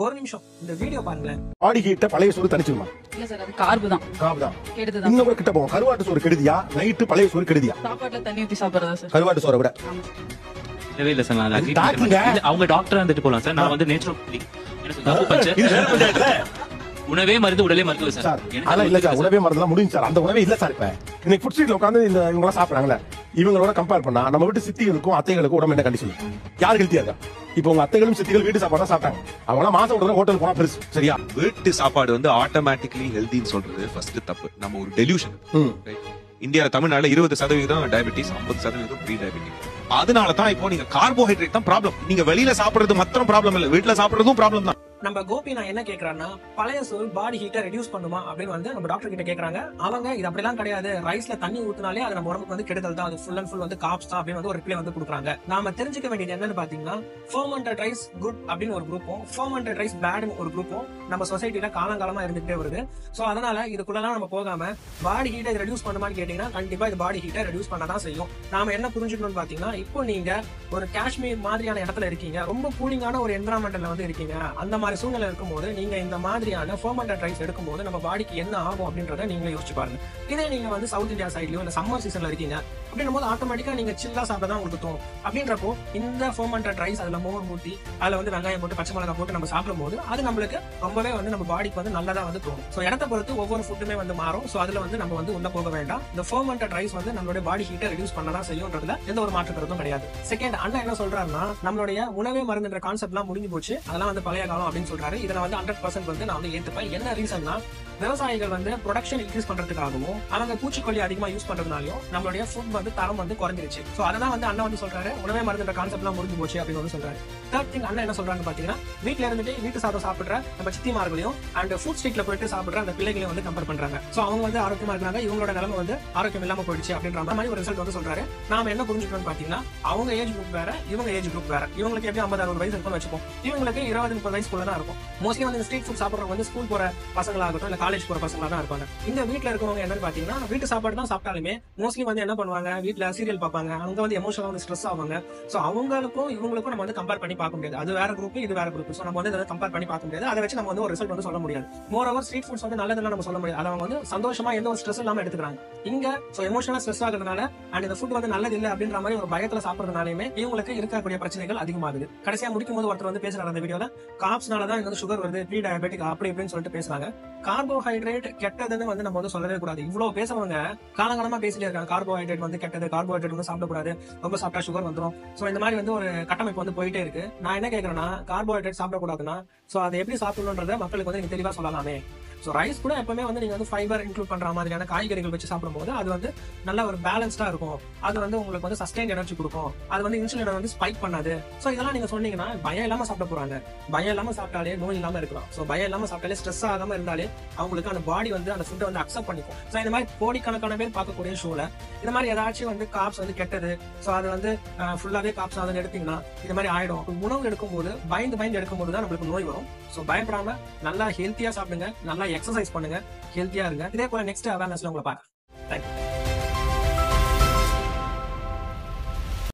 ஒரு நிமிஷம் இந்த வீடியோ பாருங்களேன். பாடி ஹீட்ட பழைய சோறு தணிச்சிருமா? இல்ல சார், அது கார்பு தான். கார்பு தான். கெடுதுதான். இன்னும் கூட கிட்ட போவோம். கருவாட்டு சோறு கெடுதியா, நைட்டு பழைய சோறு கெடுதியா? சாப்பாட்டுல தண்ணி ஊத்தி சாப்பிடுறதா சார்? கருவாட்டு சோறை விட இல்லவே இல்ல சார். நான் டாக்டருங்க. அவங்க டாக்டர் வந்துட்டு போலாம் சார். நான் வந்து நேச்சுரோபதி. உணவே மருந்து உடலே மருத்துவ சார். சார். அதெல்லாம் இல்ல சார், உணவே மருந்துலாம் முடிஞ்சு சார். அந்த உணவே இல்ல சார். இப்ப இன்னைக்கு ஃபுட் ஸ்ட்ரீட்ல உட்கார்ந்து இந்த இவங்க எல்லாம் சாப்பிடுறாங்கல்ல, இவங்களோட கம்பேர் பண்ணா நம்ம வீட்டு சித்திகளுக்கும் அத்தைகளுக்கும் உடம்பு என்ன கண்டிஷன்? யார் ஹெல்த்தியா இருக்கா? இப்போ உங்க அத்தைகளும் சித்திகள் வீட்டு சாப்பாடு தான் சாப்பிட்டாங்க. அவங்க மாசம் ஒரு ஹோட்டல் போனா பெருசு. சரியா? வீட்டு சாப்பாடு வந்து ஆட்டோமேட்டிக்கலி ஹெல்தின்னு சொல்றது ஃபர்ஸ்ட் தப்பு. நம்ம ஒரு டெலியூஷன். இந்தியா தமிழ்நாடுல 20% டயபெட்டிஸ், 50% ப்ரீ டயபெட்டிக். அதனால தான் இப்போ நீங்க கார்போஹைட்ரேட் தான் ப்ராப்ளம். நீங்க வெளியில சாப்பிடுறது மாத்திரம் ப்ராப்ளம் இல்ல, வீட்டுல சாப்பிடுறதும் ப்ராப்ளம் தான். நம்ம கோபி நான் என்ன கேக்குறான்னா, பழைய சோறு பாடி ஹீட்டை ரெடியூஸ் பண்ணுமா அப்படின்னு வந்து நம்ம டாக்டர் கிட்ட கேக்குறாங்க. அவங்க இது அப்படிலாம் கிடையாது, ரைஸ்ல தண்ணி ஊத்தினாலே அது நம்ம உடம்புக்கு வந்து கெடுதல் தான், அது ஃபுல் அண்ட் ஃபுல் வந்து காப்ஸ் தான் அப்படின்னு வந்து ஒரு ரிப்ளை வந்து கொடுக்குறாங்க. நாம தெரிஞ்சுக்க வேண்டியது என்னன்னு பாத்தீங்கன்னா, ஃபெர்மெண்டட் ரைஸ் குட் அப்படின்னு ஒரு குரூப்பும் ஃபெர்மெண்டட் ரைஸ் பேட்னு ஒரு குரூப்பும் நம்ம சொசைட்டில காலங்காலமா இருந்துகிட்டே வருது. சோ அதனால இதுக்குள்ளலாம் நம்ம போகாம பாடி ஹீட்டை ரெடியூஸ் பண்ணுமான்னு கேட்டீங்கன்னா, கண்டிப்பா இது பாடி ஹீட்டை ரெடியூஸ் பண்ணதான் செய்யும். நாம என்ன புரிஞ்சுக்கணும்னு பாத்தீங்கன்னா, இப்போ நீங்க ஒரு காஷ்மீர் மாதிரியான இடத்துல இருக்கீங்க, ரொம்ப கூலிங்கான ஒரு என்விரான்மெண்ட்ல வந்து இருக்கீங்க. அந்த மாதிரி சூழ்நிலை இருக்கும்போது நீங்க இந்த மாதிரியான ஃபெர்மெண்டட் ரைஸ் எடுக்கும்போது நம்ம பாடிக்கு என்ன ஆகும் அப்படின்றத நீங்களே யோசிச்சு பாருங்க. இதே நீங்க வந்து சவுத் இந்தியா சைட்லயோ இல்ல சம்மர் சீசன்ல இருக்கீங்க அப்படின்னும் போது ஆட்டோமேட்டிக்கா நீங்க சில்லா சாப்பிட தான் உங்களுக்கு தோணும். அப்படின்றப்போ இந்த ஃபெர்மெண்டட் ரைஸ் அதுல மோர் ஊத்தி அதுல வந்து வெங்காயம் போட்டு பச்சை மிளகாய் போட்டு நம்ம சாப்பிடும் போது அது நம்மளுக்கு ரொம்பவே வந்து நம்ம பாடிக்கு வந்து நல்லதா வந்து தோணும். சோ இடத்தை பொறுத்து ஒவ்வொரு ஃபுட்டுமே வந்து மாறும். சோ அதுல வந்து நம்ம வந்து உள்ள போக வேண்டாம். இந்த ஃபெர்மெண்டட் ரைஸ் வந்து நம்மளுடைய பாடி ஹீட்டை ரெடியூஸ் பண்ணதான் செய்யும்ன்றதுல எந்த ஒரு மாற்று கருத்தும் கிடையாது. செகண்ட், அண்ணா என்ன சொல்றாருன்னா, நம்மளுடைய உணவே மருந்துன்ற கான்செப்ட் எல்லாம் முடிஞ்சு போச்சு, அதெல்லாம் வந்து பழைய காலம் அப்படின்னு சொல்றாரு. இதுல வந்து 100% வந்து நான் வந்து ஏத்துப்பேன். என்ன ரீசன்னா, விவசாயிகள் வந்து ப்ரொடக்ஷன் இன்க்ரீஸ் பண்றதுக்காகவும் அவங்க பூச்சிக்கொல்லி அதிகமா யூஸ் பண்றதுனாலயும் நம்மளுடைய ஃபுட் வந்து தரம் வந்து குறைஞ்சிருச்சு. சோ அதெல்லாம் வந்து அண்ணா வந்து சொல்றாரு, உணவே மருந்துன்ற கான்செப்ட் எல்லாம் முடிஞ்சு போச்சு அப்படின்னு வந்து சொல்றாரு. தேர்ட் திங், அண்ணா என்ன சொல்றாங்க பாத்தீங்கன்னா, வீட்டுல இருந்துட்டு வீட்டு சாதம் சாப்பிடுற நம்ம சித்திமார்களையும் அண்ட் ஃபுட் ஸ்ட்ரீட்ல போயிட்டு சாப்பிடுற அந்த பிள்ளைகளையும் வந்து கம்பேர் பண்றாங்க. சோ அவங்க வந்து ஆரோக்கியமா இருக்காங்க, இவங்களோட நிலைமை வந்து ஆரோக்கியம் இல்லாம போயிடுச்சு அப்படின்ற மாதிரி ஒரு ரிசல்ட் வந்து சொல்றாரு. நாம என்ன புரிஞ்சுக்கணும்னு பாத்தீங்கன்னா, அவங்க ஏஜ் குரூப் வேற, இவங்க ஏஜ் குரூப் வேற. இவங்களுக்கு எப்படி 50-60 வயசு இருக்கும்னு வச்சுப்போம், இவங்களுக்கு 20-30 வயசுக்குள்ள தான் இருக்கும். மோஸ்ட்லி வந்து ஸ்ட்ரீட் ஃபுட் சாப்பிடுறவங்க வந்து ஸ்கூல் போற பசங்களாகட்டும் இல்ல காலேஜ் போற பசங்களா தான் இருப்பாங்க. இந்த வீட்டுல இருக்கவங்க என்னன்னு பாத்தீங்கன்னா, வீட்டு சாப்பாடு தான் சாப்பிட்டாலுமே மோஸ்ட்லி வந்து என்ன பண்ணுவாங்க, வீட்டுல சீரியல் பார்ப்பாங்க, அவங்க வந்து எமோஷனலா வந்து ஸ்ட்ரெஸ் ஆவாங்க. சோ அவங்களுக்கும் இவங்களுக்கும் நம்ம வந்து கம்பேர் பண்ணி பார்க்க முடியாது. அது வேற குரூப், இது வேற குரூப். சோ நம்ம வந்து இதை கம்பேர் பண்ணி பார்க்க முடியாது. அதை வச்சு நம்ம வந்து ஒரு ரிசல்ட் வந்து சொல்ல முடியாது. மோர் ஓவர் ஸ்ட்ரீட் ஃபுட்ஸ் வந்து நல்லதெல்லாம் நம்ம சொல்ல முடியாது. அதை அவங்க வந்து சந்தோஷமா எந்த ஒரு ஸ்ட்ரெஸ் இல்லாம எடுத்துக்கிறாங்க. இங்க சோ எமோஷனலா ஸ்ட்ரெஸ் ஆகுறதுனால அண்ட் இந்த ஃபுட் வந்து நல்லது இல்லை அப்படின்ற மாதிரி ஒரு பயத்துல சாப்பிடுறதுனாலுமே இவங்களுக்கு இருக்கக்கூடிய பிரச்சனைகள் அதிகமாகுது. கடைசியா முடிக்கும் போது ஒருத்தர் வந்து பேசுறாரு அந்த வீடியோல, காப்ஸ்னால தான் இந்த சுகர் வருது, ப்ரீ டயபெட்டிக் அப்படி இப்படின்னு சொல்லிட்டு பேசுறாங்க. கார்போஹைட்ரேட் கெட்டதுன்னு வந்து நம்ம வந்து சொல்லவே கூடாது. இவ்வளவு பேசுறவங்க காலகாலமா பேசிட்டே இருக்காங்க, கார்போஹைட்ரேட் வந்து கெட்டது, கார்போஹைட்ரேட் வந்து சாப்பிடக்கூடாது, ரொம்ப சாப்பிட்டா சுகர் வந்துடும். சோ இந்த மாதிரி வந்து ஒரு கட்டமைப்பு வந்து போயிட்டே இருக்கு. நான் என்ன கேட்கறேன்னா, கார்போஹைட்ரேட் சாப்பிடக்கூடாதுன்னா சோ அதை எப்படி சாப்பிடணும்ன்றத மக்களுக்கு வந்து நீங்க தெளிவா சொல்லலாமே. சோ ரைஸ் கூட எப்பவுமே வந்து நீங்க வந்து ஃபைபர் இன்க்ளூட் பண்ற மாதிரியான காய்கறிகள் வச்சு சாப்பிடும்போது அது வந்து நல்ல ஒரு பேலன்ஸ்டா இருக்கும். அது வந்து உங்களுக்கு வந்து சஸ்டைன் எனர்ஜி கொடுக்கும். அது வந்து இன்சுலின் வந்து ஸ்பைக் பண்ணாது. சோ இதெல்லாம் நீங்க சொன்னீங்கன்னா பயம் இல்லாம சாப்பிட போறாங்க. பயம் இல்லாம சாப்பிட்டாலே நோய் இல்லாம இருக்கலாம். சோ பயம் இல்லாம சாப்பிட்டாலே ஸ்ட்ரெஸ் ஆகாம இருந்தாலே அவங்களுக்கு அந்த பாடி வந்து அந்த ஃபுட்டை வந்து அக்செப்ட் பண்ணிக்கும். சோ இந்த மாதிரி கோடிக்கணக்கான பேர் பார்க்கக்கூடிய ஷோல இந்த மாதிரி ஏதாச்சும் வந்து காப்ஸ் வந்து கெட்டது, சோ அது வந்து ஃபுல்லாவே காப்ஸ் வந்து எடுத்தீங்கன்னா இது மாதிரி ஆயிடும். உணவு எடுக்கும்போது பயந்து எடுக்கும்போது தான் நம்மளுக்கு நோய் வரும். சோ பயப்படாம நல்லா ஹெல்த்தியா சாப்பிடுங்க, நல்லா எக்ஸசைஸ் பண்ணுங்க, ஹெல்த்தியா இருங்க. இதே போல நெக்ஸ்ட் அவேர்னஸ்ல உங்களை பார்க்க